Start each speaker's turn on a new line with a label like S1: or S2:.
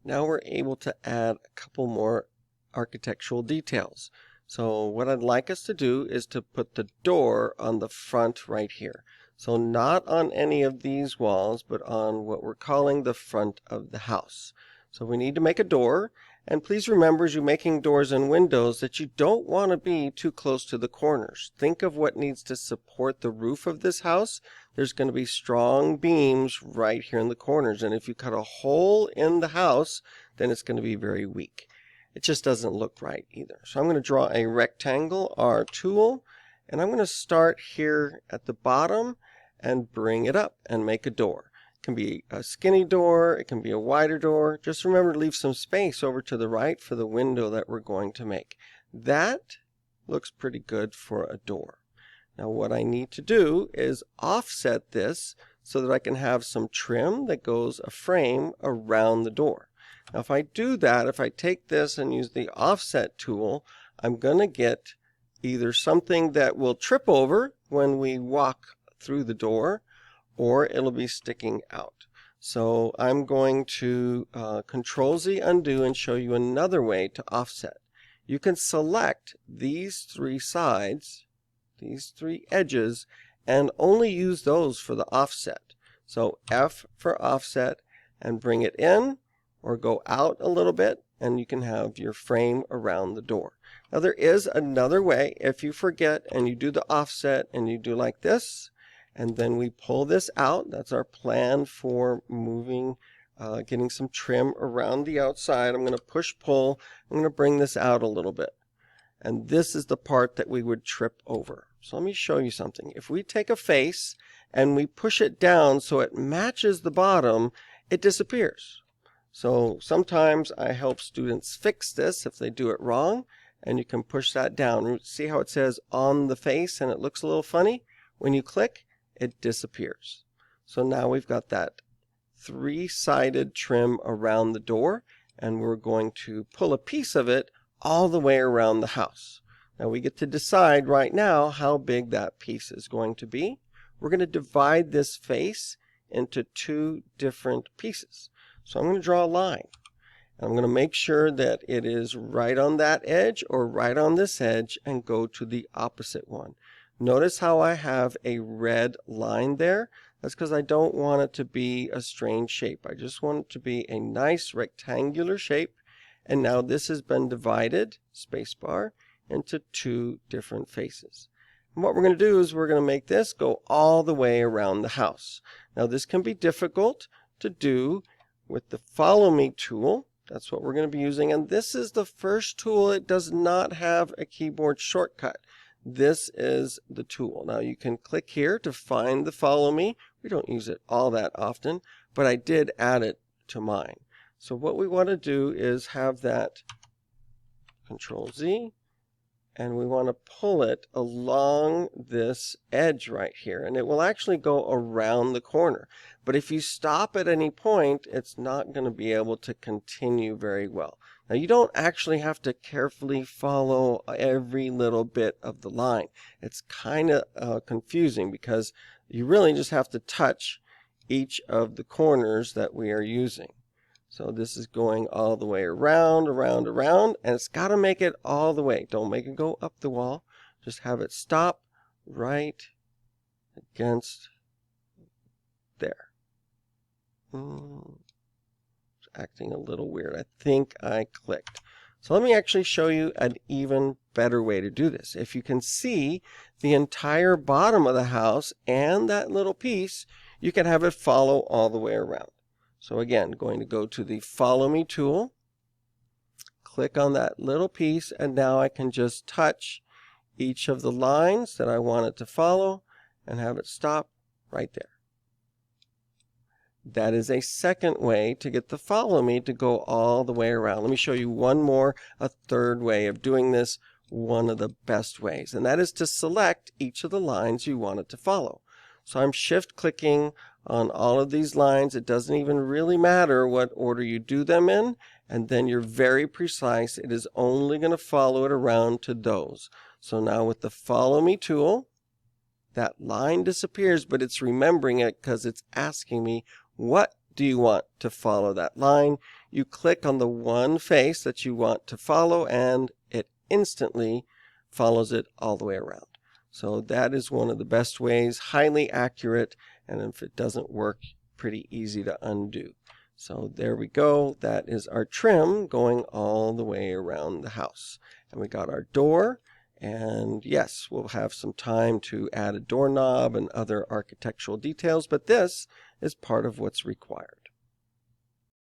S1: Now we're able to add a couple more architectural details. So what I'd like us to do is to put the door on the front right here. So not on any of these walls, but on what we're calling the front of the house. So we need to make a door. And please remember, as you're making doors and windows, that you don't want to be too close to the corners. Think of what needs to support the roof of this house. There's going to be strong beams right here in the corners. And if you cut a hole in the house, then it's going to be very weak. It just doesn't look right either. So I'm going to draw a rectangle, our tool, and I'm going to start here at the bottom and bring it up and make a door. It can be a skinny door, it can be a wider door. Just remember to leave some space over to the right for the window that we're going to make. That looks pretty good for a door. Now what I need to do is offset this so that I can have some trim that goes a frame around the door. Now if I do that, if I take this and use the offset tool, I'm going to get either something that will trip over when we walk through the door, or it'll be sticking out. So I'm going to Control-Z undo and show you another way to offset. You can select these three sides, these three edges, and only use those for the offset. So F for offset and bring it in or go out a little bit, and you can have your frame around the door. Now there is another way. If you forget and you do the offset and you do like this, and then we pull this out. That's our plan for moving, getting some trim around the outside. I'm going to push pull. I'm going to bring this out a little bit. And this is the part that we would trip over. So let me show you something. If we take a face and we push it down so it matches the bottom, it disappears. So sometimes I help students fix this if they do it wrong, and you can push that down. See how it says on the face and it looks a little funny? When you click, it disappears. So now we've got that three-sided trim around the door, and we're going to pull a piece of it all the way around the house. Now we get to decide right now how big that piece is going to be. We're going to divide this face into two different pieces. So I'm going to draw a line. I'm going to make sure that it is right on that edge or right on this edge and go to the opposite one. Notice how I have a red line there. That's because I don't want it to be a strange shape. I just want it to be a nice rectangular shape. And now this has been divided, spacebar, into two different faces. And what we're going to do is we're going to make this go all the way around the house. Now this can be difficult to do with the Follow Me tool. That's what we're going to be using. And this is the first tool. It does not have a keyboard shortcut. This is the tool. Now you can click here to find the Follow Me. We don't use it all that often, but I did add it to mine. So what we want to do is have that Control-Z, and we want to pull it along this edge right here, and it will actually go around the corner. But if you stop at any point, it's not going to be able to continue very well. Now you don't actually have to carefully follow every little bit of the line. It's kind of confusing because you really just have to touch each of the corners that we are using. So this is going all the way around, around, around, and it's got to make it all the way. Don't make it go up the wall. Just have it stop right against there. It's acting a little weird. I think I clicked. So let me actually show you an even better way to do this. If you can see the entire bottom of the house and that little piece, you can have it follow all the way around. So again, going to go to the Follow Me tool, click on that little piece, and now I can just touch each of the lines that I want it to follow and have it stop right there. That is a second way to get the Follow Me to go all the way around. Let me show you one more, a third way of doing this, one of the best ways, and that is to select each of the lines you want it to follow. So I'm shift clicking on all of these lines. It doesn't even really matter what order you do them in, and then you're very precise. It is only going to follow it around to those. So now with the Follow Me tool, that line disappears, but it's remembering it because it's asking me, what do you want to follow that line? you click on the one face that you want to follow and it instantly follows it all the way around. So that is one of the best ways, highly accurate, and if it doesn't work, pretty easy to undo. So there we go. That is our trim going all the way around the house. And we got our door. And yes, we'll have some time to add a doorknob and other architectural details, but this is part of what's required.